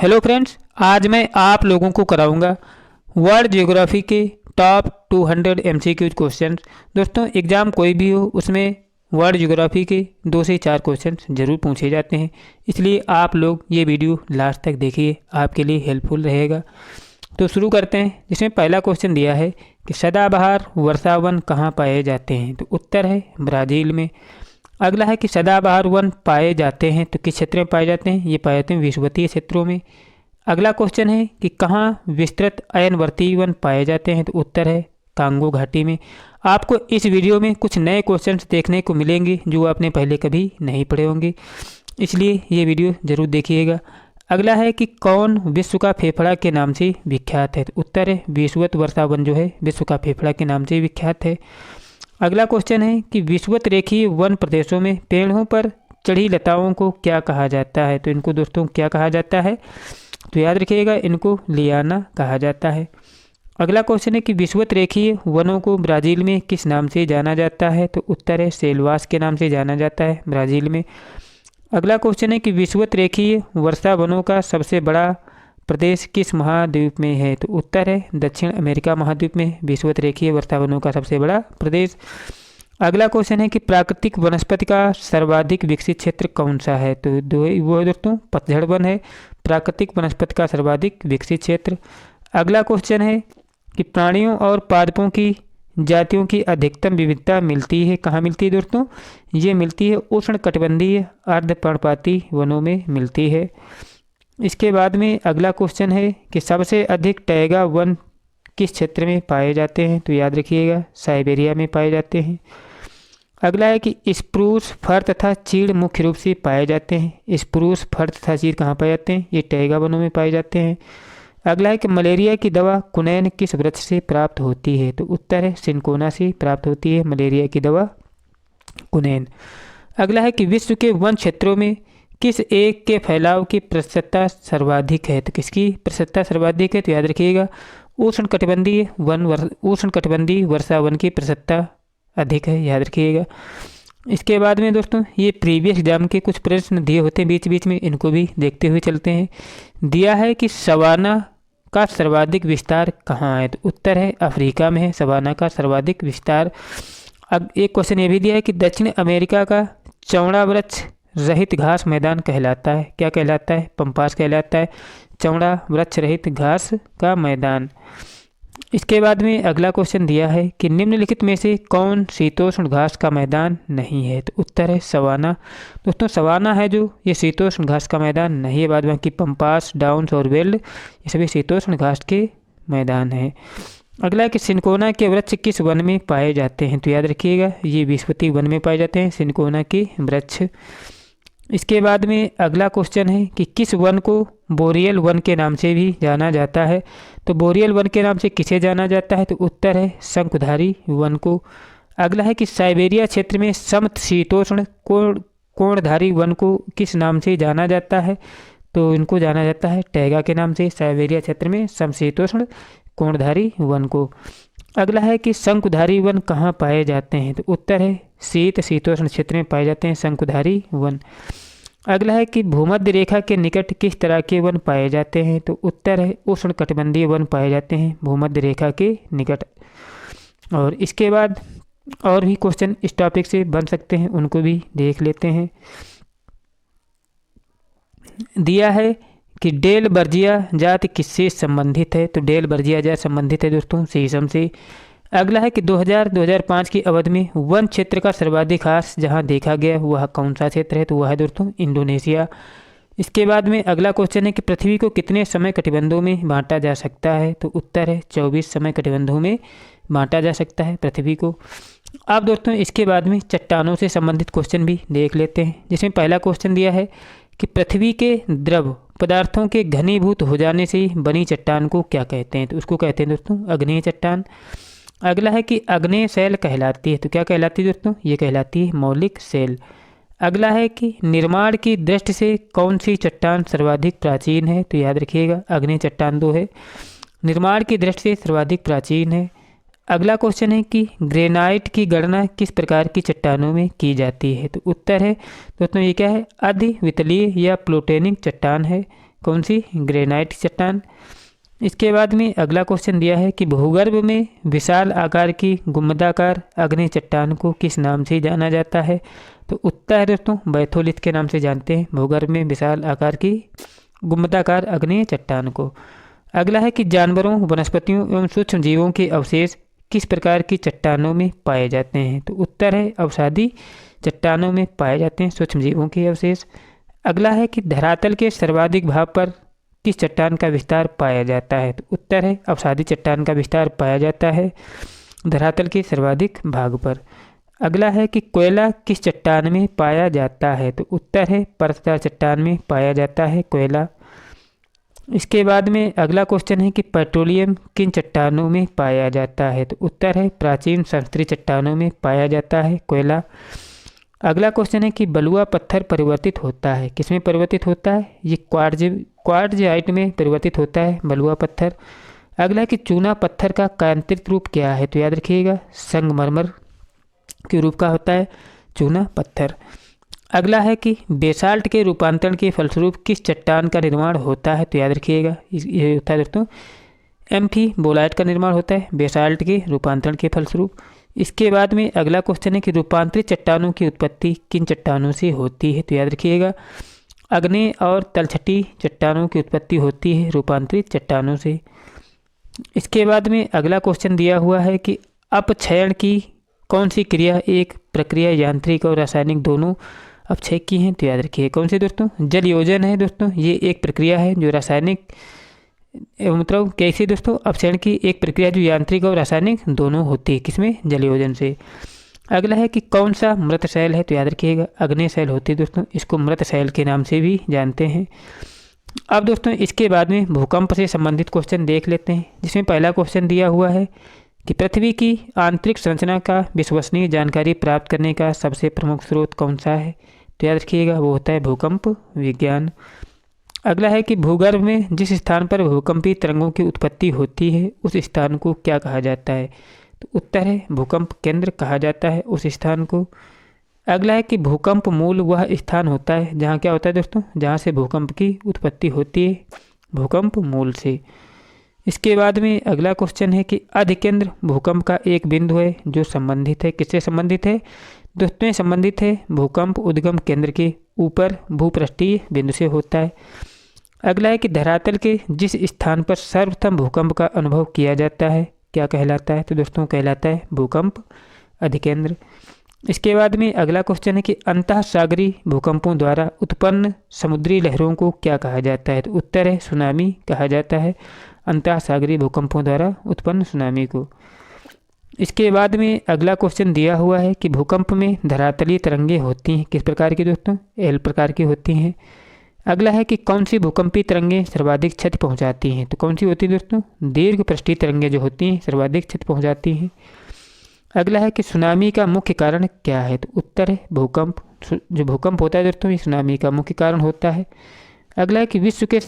Hello friends, आज मैं आप लोगों को कराऊंगा वर्ल्ड ज्योग्राफी के टॉप 200 एमसीक्यूज क्वेश्चन। दोस्तों, एग्ज़ाम कोई भी हो उसमें वर्ल्ड ज्योग्राफी के 2 से 4 क्वेश्चन ज़रूर पूछे जाते हैं, इसलिए आप लोग ये वीडियो लास्ट तक देखिए, आपके लिए हेल्पफुल रहेगा। तो शुरू करते हैं। जिसमें पहला क्वेश्चन दिया है कि सदाबहार वर्षावन कहाँ पाए जाते हैं, तो उत्तर है ब्राज़ील में। अगला है कि सदाबहार वन पाए जाते हैं तो किस क्षेत्र में पाए जाते हैं, ये पाए जाते हैं विषुवतीय क्षेत्रों में। अगला क्वेश्चन है कि कहाँ विस्तृत अयनवर्ती वन पाए जाते हैं, तो उत्तर है कांगो घाटी में। आपको इस वीडियो में कुछ नए क्वेश्चंस देखने को मिलेंगे जो आपने पहले कभी नहीं पढ़े होंगे, इसलिए ये वीडियो ज़रूर देखिएगा। अगला है कि कौन विश्व का फेफड़ा के नाम से विख्यात है, तो उत्तर है विषुवत वर्षा वन जो है विश्व का फेफड़ा के नाम से विख्यात है। अगला क्वेश्चन है कि विषुवत रेखीय वन प्रदेशों में पेड़ों पर चढ़ी लताओं को क्या कहा जाता है, तो इनको दोस्तों क्या कहा जाता है, तो याद रखिएगा इनको लियाना कहा जाता है। अगला क्वेश्चन है कि विषुवत रेखीय वनों को ब्राज़ील में किस नाम से जाना जाता है, तो उत्तर है सेल्वास के नाम से जाना जाता है ब्राज़ील में। अगला क्वेश्चन है कि विषुवत रेखीय वर्षा वनों का सबसे बड़ा प्रदेश किस महाद्वीप में है, तो उत्तर है दक्षिण अमेरिका महाद्वीप में विषुवत रेखीय वर्षा वनों का सबसे बड़ा प्रदेश। अगला क्वेश्चन है कि प्राकृतिक वनस्पति का सर्वाधिक विकसित क्षेत्र कौन सा है, तो वो है दोस्तों पतझड़ वन है प्राकृतिक वनस्पति का सर्वाधिक विकसित क्षेत्र। अगला क्वेश्चन है कि प्राणियों और पादपों की जातियों की अधिकतम विविधता मिलती है कहाँ मिलती है दोस्तों, ये मिलती है उष्णकटिबंधीय अर्धपर्णपाती वनों में मिलती है। इसके बाद में अगला क्वेश्चन है कि सबसे अधिक टैगा वन किस क्षेत्र में पाए जाते हैं, तो याद रखिएगा साइबेरिया में पाए जाते हैं। अगला है कि स्प्रूस फर तथा चीड़ मुख्य रूप से पाए जाते हैं। स्प्रूस फर तथा चीड़ कहाँ पाए जाते हैं, ये टैगा वनों में पाए जाते हैं। अगला है कि मलेरिया की दवा कुनैन किस वृक्ष से प्राप्त होती है, तो उत्तर है सिनकोना से प्राप्त होती है मलेरिया की दवा कुनैन। अगला है कि विश्व के वन क्षेत्रों में किस एक के फैलाव की प्रतिशतता सर्वाधिक है, तो किसकी प्रतिशतता सर्वाधिक है, तो याद रखिएगा उष्णकटिबंधीय वर्षा वन की प्रतिशतता अधिक है, याद रखिएगा। इसके बाद में दोस्तों ये प्रीवियस एग्जाम के कुछ प्रश्न दिए होते हैं बीच बीच में, इनको भी देखते हुए चलते हैं। दिया है कि सवाना का सर्वाधिक विस्तार कहाँ है, तो उत्तर है अफ्रीका में है सवाना का सर्वाधिक विस्तार। अब एक क्वेश्चन ये भी दिया है कि दक्षिण अमेरिका का चौड़ा वृक्ष रहित घास मैदान कहलाता है, क्या कहलाता है, पंपास कहलाता है चौड़ा वृक्ष रहित घास का मैदान। इसके बाद में अगला क्वेश्चन दिया है कि निम्नलिखित में से कौन शीतोष्ण घास का मैदान नहीं है, तो उत्तर है सवाना। दोस्तों सवाना है जो ये शीतोष्ण घास का मैदान नहीं है, बाद बाकी पंपास डाउन्स और वेल्ड ये सभी शीतोष्ण घास के मैदान हैं। अगला है कि सिनकोना के वृक्ष किस वन में पाए जाते हैं, तो याद रखिएगा ये विषुवतीय वन में पाए जाते हैं सिनकोना के वृक्ष। इसके बाद में अगला क्वेश्चन है कि किस वन को बोरियल वन के नाम से भी जाना जाता है, तो बोरियल वन के नाम से किसे जाना जाता है, तो उत्तर है शंकुधारी वन को। अगला है कि साइबेरिया क्षेत्र में समशीतोष्ण कोणधारी वन को किस नाम से जाना जाता है, तो इनको जाना जाता है टैगा के नाम से साइबेरिया क्षेत्र में समशीतोष्ण कोणधारी वन को। अगला है कि शंकुधारी वन कहाँ पाए जाते हैं, तो उत्तर है शीतोष्ण क्षेत्र में पाए जाते हैं शंकुधारी वन। अगला है कि भूमध्य रेखा के निकट किस तरह के वन पाए जाते हैं, तो उत्तर है उष्णकटिबंधीय वन पाए जाते हैं भूमध्य रेखा के निकट। और इसके बाद और भी क्वेश्चन इस टॉपिक से बन सकते हैं, उनको भी देख लेते हैं। दिया है कि डेल बर्जिया जाति किससे संबंधित है, तो डेल बर्जिया जाति संबंधित है दोस्तों शीशम से। अगला है कि 2000-2005 की अवधि में वन क्षेत्र का सर्वाधिक ह्रास जहां देखा गया वह कौन सा क्षेत्र है, तो वह है दोस्तों इंडोनेशिया। इसके बाद में अगला क्वेश्चन है कि पृथ्वी को कितने समय कटिबंधों में बांटा जा सकता है, तो उत्तर है 24 समय कटिबंधों में बांटा जा सकता है पृथ्वी को। अब दोस्तों इसके बाद में चट्टानों से संबंधित क्वेश्चन भी देख लेते हैं, जिसमें पहला क्वेश्चन दिया है कि पृथ्वी के द्रव पदार्थों के घनीभूत हो जाने से बनी चट्टान को क्या कहते हैं, तो उसको कहते हैं दोस्तों अग्नेय चट्टान। अगला है कि अग्नेय शैल कहलाती है, तो क्या कहलाती है दोस्तों, ये कहलाती है मौलिक शैल। अगला है कि निर्माण की दृष्टि से कौन सी चट्टान सर्वाधिक प्राचीन है, तो याद रखिएगा अग्नेय चट्टान 2 है, निर्माण की दृष्टि से सर्वाधिक प्राचीन है। अगला क्वेश्चन है कि ग्रेनाइट की गणना किस प्रकार की चट्टानों में की जाती है, तो उत्तर है दोस्तों ये क्या है, अधिवितलीय या प्लूटोनिक चट्टान है कौन सी? ग्रेनाइट चट्टान। इसके बाद में अगला क्वेश्चन दिया है कि भूगर्भ में विशाल आकार की गुंबदाकार अग्नि चट्टान को किस नाम से जाना जाता है? तो उत्तर है दोस्तों बैथोलिथ के नाम से जानते हैं भूगर्भ में विशाल आकार की गुंबदाकार अग्नि चट्टान को। अगला है कि जानवरों, वनस्पतियों एवं सूक्ष्म जीवों के अवशेष किस प्रकार की चट्टानों में पाए जाते हैं? तो उत्तर है अवसादी चट्टानों में पाए जाते हैं सूक्ष्म जीवों के अवशेष। अगला है कि धरातल के सर्वाधिक भाग पर किस चट्टान का विस्तार पाया जाता है? तो उत्तर है अवसादी चट्टान का विस्तार पाया जाता है धरातल के सर्वाधिक भाग पर। अगला है कि कोयला किस चट्टान में पाया जाता है? तो उत्तर है परतदार चट्टान में पाया जाता है कोयला। इसके बाद में अगला क्वेश्चन है कि पेट्रोलियम किन चट्टानों में पाया जाता है? तो उत्तर है प्राचीन संस्तरी चट्टानों में पाया जाता है कोयला। अगला क्वेश्चन है कि बलुआ पत्थर परिवर्तित होता है, किसमें परिवर्तित होता है? ये क्वार्ट्ज़ाइट में परिवर्तित होता है बलुआ पत्थर। अगला है कि चूना पत्थर का कायांतरित रूप क्या है? तो याद रखिएगा संगमरमर के रूप का होता है चूना पत्थर। अगला है कि बेसाल्ट के रूपांतरण के फलस्वरूप किस चट्टान का निर्माण होता है? तो याद रखिएगा ये होता है दोस्तों एम्फीबोलाइट का निर्माण होता है बेसाल्ट के रूपांतरण के फलस्वरूप। इसके बाद में अगला क्वेश्चन है कि रूपांतरित चट्टानों की उत्पत्ति किन चट्टानों से होती है? तो याद रखिएगा अग्नेय और तलछटी चट्टानों की उत्पत्ति होती है रूपांतरित चट्टानों से। इसके बाद में अगला क्वेश्चन दिया हुआ है कि अपक्षयण की कौन सी क्रिया एक प्रक्रिया यांत्रिक और रासायनिक दोनों अपक्षय की हैं? तो याद रखिए कौन से दोस्तों? जल योजन है दोस्तों, ये एक प्रक्रिया है जो रासायनिक मतलब कैसे दोस्तों? अपक्षयण की एक प्रक्रिया जो यांत्रिक और रासायनिक दोनों होती है किसमें? जल योजन से। अगला है कि कौन सा मृत शैल है? तो याद रखिएगा अग्नेय शैल होती है दोस्तों, इसको मृत शैल के नाम से भी जानते हैं। अब दोस्तों इसके बाद में भूकंप से संबंधित क्वेश्चन देख लेते हैं, जिसमें पहला क्वेश्चन दिया हुआ है कि पृथ्वी की आंतरिक संरचना का विश्वसनीय जानकारी प्राप्त करने का सबसे प्रमुख स्रोत कौन सा है? तो याद रखिएगा वो होता है भूकंप विज्ञान। अगला है कि भूगर्भ में जिस स्थान पर भूकंपी तरंगों की उत्पत्ति होती है उस स्थान को क्या कहा जाता है? तो उत्तर है भूकंप केंद्र कहा जाता है उस स्थान को। अगला है कि भूकंप मूल वह स्थान होता है जहाँ क्या होता है दोस्तों? जहाँ से भूकंप की उत्पत्ति होती है भूकंप मूल से। इसके बाद में अगला क्वेश्चन है कि अधिकेंद्र भूकंप का एक बिंदु है जो संबंधित है, किससे संबंधित है दोस्तों? संबंधित है भूकंप उद्गम केंद्र के ऊपर भूपृष्ठीय बिंदु से होता है। अगला है कि धरातल के जिस स्थान पर सर्वप्रथम भूकंप का अनुभव किया जाता है क्या कहलाता है? तो दोस्तों कहलाता है भूकंप अधिकेंद्र। इसके बाद में अगला क्वेश्चन है कि अंतःसागरीय भूकंपों द्वारा उत्पन्न समुद्री लहरों को क्या कहा जाता है? तो उत्तर है सुनामी कहा जाता है अंतःसागरीय भूकंपों द्वारा उत्पन्न सुनामी को। इसके बाद में अगला क्वेश्चन दिया हुआ है कि भूकंप में धरातलीय तरंगें होती हैं, किस प्रकार की दोस्तों? एल प्रकार की होती हैं। अगला है कि कौन सी भूकंपी तरंगें सर्वाधिक क्षति पहुंचाती हैं? तो कौन सी होती है दोस्तों? दीर्घ पृष्ठीय तरंगें जो होती हैं सर्वाधिक क्षति पहुंचाती हैं। अगला है कि सुनामी का मुख्य कारण क्या है? तो उत्तर है भूकंप। जो भूकंप होता है दोस्तों ये सुनामी का मुख्य कारण होता है। अगला है कि विश्व के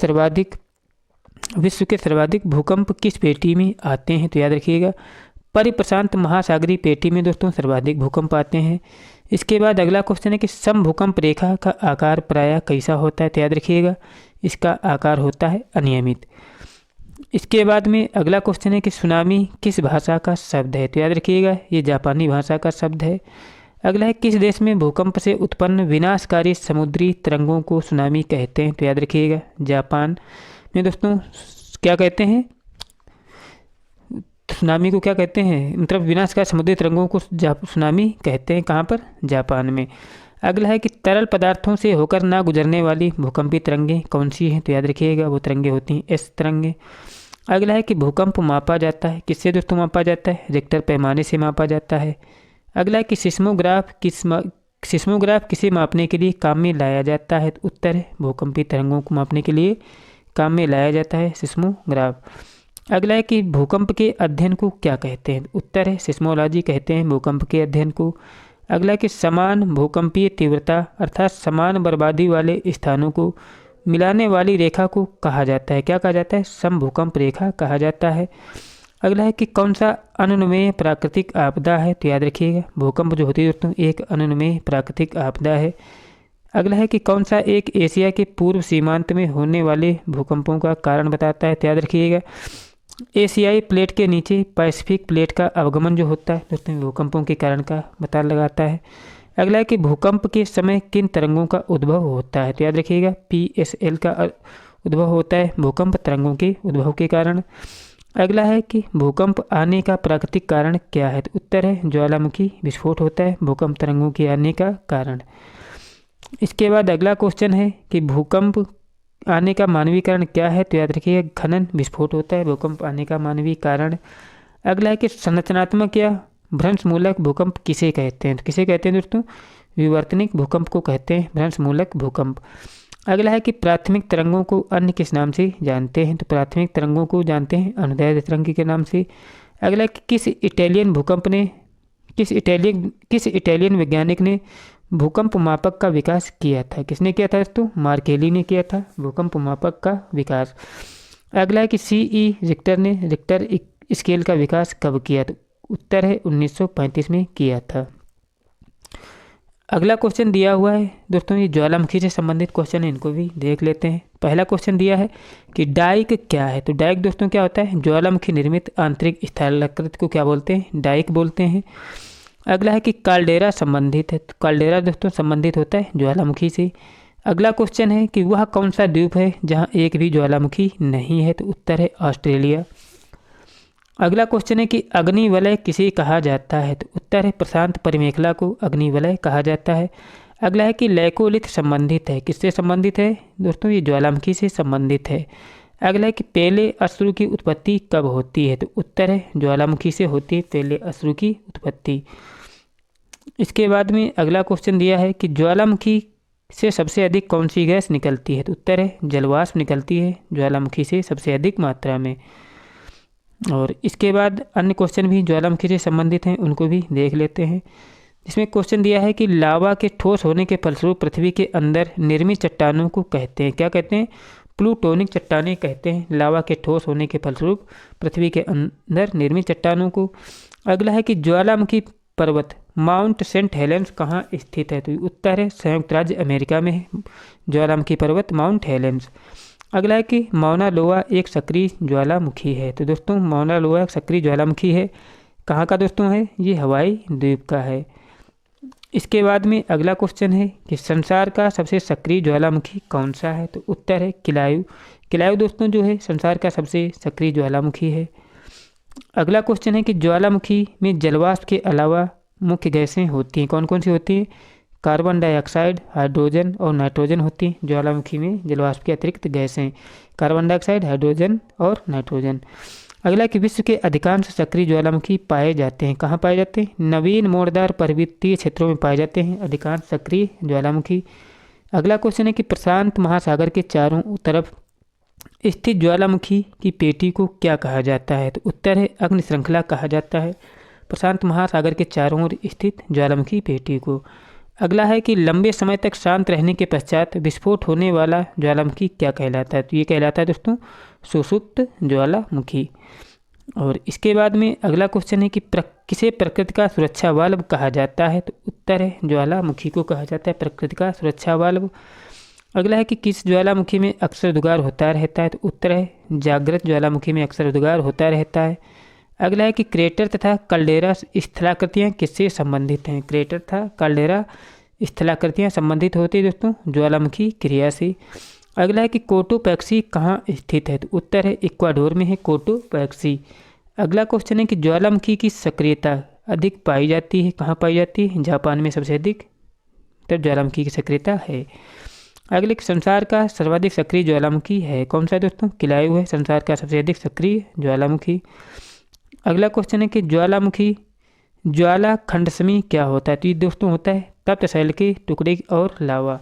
सर्वाधिक भूकंप किस पेटी में आते हैं? तो याद रखिएगा परिप्रशांत महासागरीय पेटी में दोस्तों सर्वाधिक भूकंप आते हैं। इसके बाद अगला क्वेश्चन है कि समभूकंप रेखा का आकार प्रायः कैसा होता है? तो याद रखिएगा इसका आकार होता है अनियमित। इसके बाद में अगला क्वेश्चन है कि सुनामी किस भाषा का शब्द है? तो याद रखिएगा ये जापानी भाषा का शब्द है। अगला है किस देश में भूकंप से उत्पन्न विनाशकारी समुद्री तरंगों को सुनामी कहते हैं? तो याद रखिएगा जापान में दोस्तों क्या कहते हैं? सुनामी को क्या कहते हैं? मतलब विनाशकारी समुद्री तरंगों को सुनामी कहते हैं। कहाँ पर? जापान में। अगला है कि तरल पदार्थों से होकर ना गुजरने वाली भूकंपी तरंगें कौन सी हैं? तो याद रखिएगा वो तरंगें होती हैं एस तरंगें। अगला है कि भूकंप मापा जाता है किससे दोस्तों मापा जाता है? रिक्टर पैमाने से मापा जाता है। अगला है कि सिस्मोग्राफ किसे मापने के लिए काम में लाया जाता है? तो उत्तर है भूकंपी तरंगों को मापने के लिए काम में लाया जाता है सिस्मोग्राफ। अगला है कि भूकंप के अध्ययन को क्या कहते हैं? उत्तर है सिस्मोलॉजी कहते हैं भूकंप के अध्ययन को। अगला है कि समान भूकंपीय तीव्रता अर्थात समान बर्बादी वाले स्थानों को मिलाने वाली रेखा को कहा जाता है, क्या कहा जाता है? समभूकंप रेखा कहा जाता है। अगला है कि कौन सा अनुन्मेय प्राकृतिक आपदा है? तो याद रखिएगा भूकंप जो होती है दोस्तों एक अनुन्मेय प्राकृतिक आपदा है। अगला है कि कौन सा एक एशिया के पूर्व सीमांत में होने वाले भूकंपों का कारण बताता है, तो याद रखिएगा एशियाई प्लेट के नीचे पैसिफिक प्लेट का अवगमन जो होता है दोस्तों भूकंपों के कारण का पता लगाता है। अगला है कि भूकंप के समय किन तरंगों का उद्भव होता है, तो याद रखिएगा PSL का उद्भव होता है भूकंप तरंगों के उद्भव के कारण। अगला है कि भूकंप आने का प्राकृतिक कारण क्या है, तो उत्तर है ज्वालामुखी विस्फोट होता है भूकंप तरंगों के आने का कारण। इसके बाद अगला क्वेश्चन है कि भूकंप आने का मानवीय कारण क्या है, तो याद रखिए खनन विस्फोट होता है भूकंप आने का मानवीय कारण। अगला है कि संरचनात्मक या भ्रंशमूलक भूकंप किसे कहते हैं, तो किसे कहते हैं दोस्तों विवर्तनिक भूकंप को कहते हैं भ्रंशमूलक भूकंप। अगला है कि प्राथमिक तरंगों को अन्य किस नाम से जानते हैं, तो प्राथमिक तरंगों को जानते हैं अनुदैर्ध्य तरंग के नाम से। अगला है कि किस इटालियन वैज्ञानिक ने भूकंप मापक का विकास किया था, किसने किया था दोस्तों मार्केली ने किया था भूकंप मापक का विकास। अगला है कि CE रिक्टर ने रिक्टर स्केल का विकास कब किया, तो उत्तर है 1935 में किया था। अगला क्वेश्चन दिया हुआ है दोस्तों ये ज्वालामुखी से संबंधित क्वेश्चन है, इनको भी देख लेते हैं। पहला क्वेश्चन दिया है कि डाइक क्या है, तो डाइक दोस्तों क्या होता है ज्वालामुखी निर्मित आंतरिक स्थलाकृति को क्या बोलते हैं डाइक बोलते हैं। अगला है कि काल्डेरा संबंधित है, तो काल्डेरा दोस्तों संबंधित होता है ज्वालामुखी से। अगला क्वेश्चन है कि वह कौन सा द्वीप है जहां एक भी ज्वालामुखी नहीं है, तो उत्तर है ऑस्ट्रेलिया। अगला क्वेश्चन है कि अग्निवलय किसे कहा जाता है, तो उत्तर है प्रशांत परिमेखला को अग्निवलय कहा जाता है। अगला है कि लैकोलिथ संबंधित है, किससे संबंधित है दोस्तों ये ज्वालामुखी से संबंधित है। अगला है कि पहले अश्रु की उत्पत्ति कब होती है, तो उत्तर है ज्वालामुखी से होती है पहले अश्रु की उत्पत्ति। इसके बाद में अगला क्वेश्चन दिया है कि ज्वालामुखी से सबसे अधिक कौन सी गैस निकलती है, तो उत्तर है जलवाष्प निकलती है ज्वालामुखी से सबसे अधिक मात्रा में। और इसके बाद अन्य क्वेश्चन भी ज्वालामुखी से संबंधित हैं उनको भी देख लेते हैं। इसमें क्वेश्चन दिया है कि लावा के ठोस होने के फलस्वरूप पृथ्वी के अंदर निर्मित चट्टानों को कहते हैं, क्या कहते हैं प्लूटोनिक चट्टानें कहते हैं लावा के ठोस होने के फलस्वरूप पृथ्वी के अंदर निर्मित चट्टानों को। अगला है कि ज्वालामुखी पर्वत माउंट सेंट हेलेंस कहाँ स्थित है, तो उत्तर है संयुक्त राज्य अमेरिका में है ज्वालामुखी पर्वत माउंट हेलेंस। अगला है कि मौना लोआ एक सक्रिय ज्वालामुखी है, तो दोस्तों मौना लोआ एक सक्रिय ज्वालामुखी है कहाँ का दोस्तों है ये हवाई द्वीप का है। इसके बाद में अगला क्वेश्चन है कि संसार का सबसे सक्रिय ज्वालामुखी कौन सा है, तो उत्तर है किलायु। किलायु दोस्तों जो है संसार का सबसे सक्रिय ज्वालामुखी है। अगला क्वेश्चन है कि ज्वालामुखी में जलवाष्प के अलावा मुख्य गैसें होती हैं, कौन कौन सी होती हैं कार्बन डाइऑक्साइड हाइड्रोजन और नाइट्रोजन होती हैं ज्वालामुखी में जलवाष्प के अतिरिक्त गैसें कार्बन डाइऑक्साइड हाइड्रोजन और नाइट्रोजन। अगला कि विश्व के अधिकांश सक्रिय ज्वालामुखी पाए जाते हैं, कहाँ पाए जाते हैं नवीन मोड़दार पर्वतीय क्षेत्रों में पाए जाते हैं अधिकांश सक्रिय ज्वालामुखी। अगला क्वेश्चन है कि प्रशांत महासागर के चारों तरफ स्थित ज्वालामुखी की पेटी को क्या कहा जाता है, तो उत्तर है अग्नि श्रृंखला कहा जाता है प्रशांत महासागर के चारों ओर स्थित ज्वालामुखी पेटी को। अगला है कि लंबे समय तक शांत रहने के पश्चात विस्फोट होने वाला ज्वालामुखी क्या कहलाता है, तो ये कहलाता है दोस्तों सुषुप्त ज्वालामुखी। और इसके बाद में अगला क्वेश्चन है कि किसे प्रकृति का सुरक्षा वाल्व कहा जाता है, तो उत्तर है ज्वालामुखी को कहा जाता है प्रकृति का सुरक्षा वाल्व। अगला है कि किस ज्वालामुखी में अक्सर उद्गार होता रहता है, तो उत्तर है जागृत ज्वालामुखी में अक्सर उद्गार होता रहता है। अगला है कि क्रेटर तथा कैल्डेरा स्थलाकृतियाँ किससे संबंधित हैं, क्रेटर तथा कैल्डेरा स्थलाकृतियाँ संबंधित होती है दोस्तों ज्वालामुखी क्रिया से। अगला है कि कोटोपैक्सी कहाँ स्थित है, तो उत्तर है इक्वाडोर में है कोटोपैक्सी। अगला क्वेश्चन है कि ज्वालामुखी की सक्रियता अधिक पाई जाती है, कहाँ पाई जाती है जापान में सबसे अधिक तब ज्वालामुखी की सक्रियता है। अगले संसार का सर्वाधिक सक्रिय ज्वालामुखी है कौन सा है दोस्तों किलायु है संसार का सबसे अधिक सक्रिय ज्वालामुखी। अगला क्वेश्चन है कि ज्वालामुखी ज्वाला खंडसमी क्या होता है, तो ये दोस्तों होता है तप्त शैल के टुकड़े और लावा।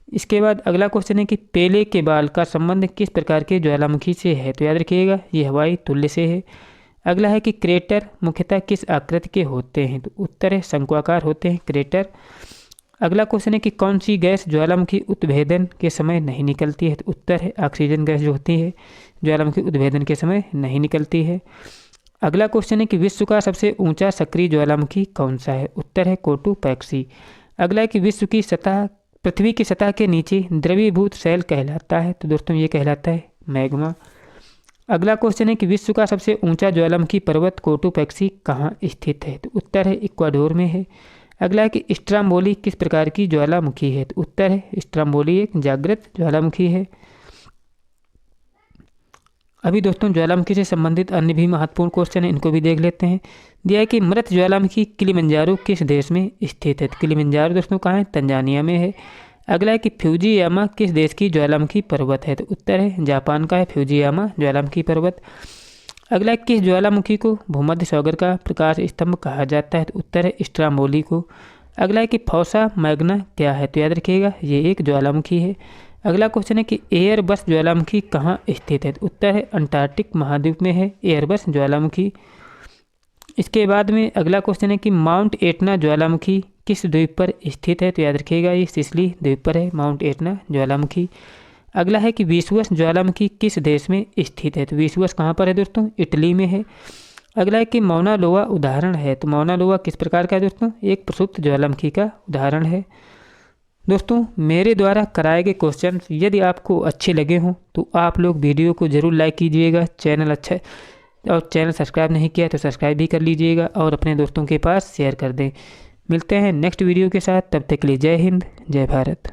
इसके बाद अगला क्वेश्चन है कि पेले के बाल का संबंध किस प्रकार के ज्वालामुखी से है, तो याद रखिएगा ये हवाई तुल्य से है। अगला है कि क्रेटर मुख्यतः किस आकृति के होते हैं, तो उत्तर है शंक्वाकार होते हैं क्रेटर। अगला क्वेश्चन है कि कौन सी गैस ज्वालामुखी उद्भेदन के समय नहीं निकलती है, तो उत्तर है ऑक्सीजन गैस जो होती है ज्वालामुखी उद्भेदन के समय नहीं निकलती है। अगला क्वेश्चन है कि विश्व का सबसे ऊंचा सक्रिय ज्वालामुखी कौन सा है, उत्तर है कोटोपैक्सी। अगला है कि विश्व की सतह पृथ्वी की सतह के नीचे द्रवीभूत शैल कहलाता है? तो दोस्तों ये कहलाता है मैग्मा। अगला क्वेश्चन है कि विश्व का सबसे ऊंचा ज्वालामुखी पर्वत कोटोपैक्सी कहाँ स्थित है? तो उत्तर है इक्वाडोर में है। अगला है कि स्ट्राम्बोली किस प्रकार की ज्वालामुखी है? तो उत्तर है स्ट्राम्बोली एक जागृत ज्वालामुखी है। अभी दोस्तों ज्वालामुखी से संबंधित अन्य भी महत्वपूर्ण क्वेश्चन है, इनको भी देख लेते हैं। दिया है कि मृत ज्वालामुखी किलिमंजारो किस देश में स्थित है? तो किलिमंजारो दोस्तों कहाँ है? तंजानिया में है। अगला है कि फ्यूजीयामा किस देश की ज्वालामुखी पर्वत है? तो उत्तर है जापान का है फ्यूजीयामा ज्वालामुखी पर्वत। अगला है किस ज्वालामुखी को भूमध्य सागर का प्रकाश स्तंभ कहा जाता है? तो उत्तर है स्ट्राम्बोली को। अगला है कि फौसा मैग्ना क्या है? तो याद रखिएगा ये एक ज्वालामुखी है। अगला क्वेश्चन है कि एयरबस ज्वालामुखी कहाँ स्थित है? तो उत्तर है अंटार्कटिक महाद्वीप में है एयरबस ज्वालामुखी। इसके बाद में अगला क्वेश्चन है कि माउंट एटना ज्वालामुखी किस द्वीप पर स्थित है? तो याद रखिएगा ये सिसिली द्वीप पर है माउंट एटना ज्वालामुखी। अगला है कि विसुवस ज्वालामुखी किस देश में स्थित है? तो विसुवस कहाँ पर है दोस्तों? इटली में है। अगला है कि मौना लोआ उदाहरण है? तो मौना लोआ किस प्रकार का है दोस्तों? एक प्रसुप्त ज्वालामुखी का उदाहरण है। दोस्तों मेरे द्वारा कराए गए क्वेश्चन यदि आपको अच्छे लगे हों तो आप लोग वीडियो को ज़रूर लाइक कीजिएगा। चैनल अच्छा और चैनल सब्सक्राइब नहीं किया तो सब्सक्राइब भी कर लीजिएगा और अपने दोस्तों के पास शेयर कर दें। मिलते हैं नेक्स्ट वीडियो के साथ, तब तक के लिए जय हिंद जय भारत।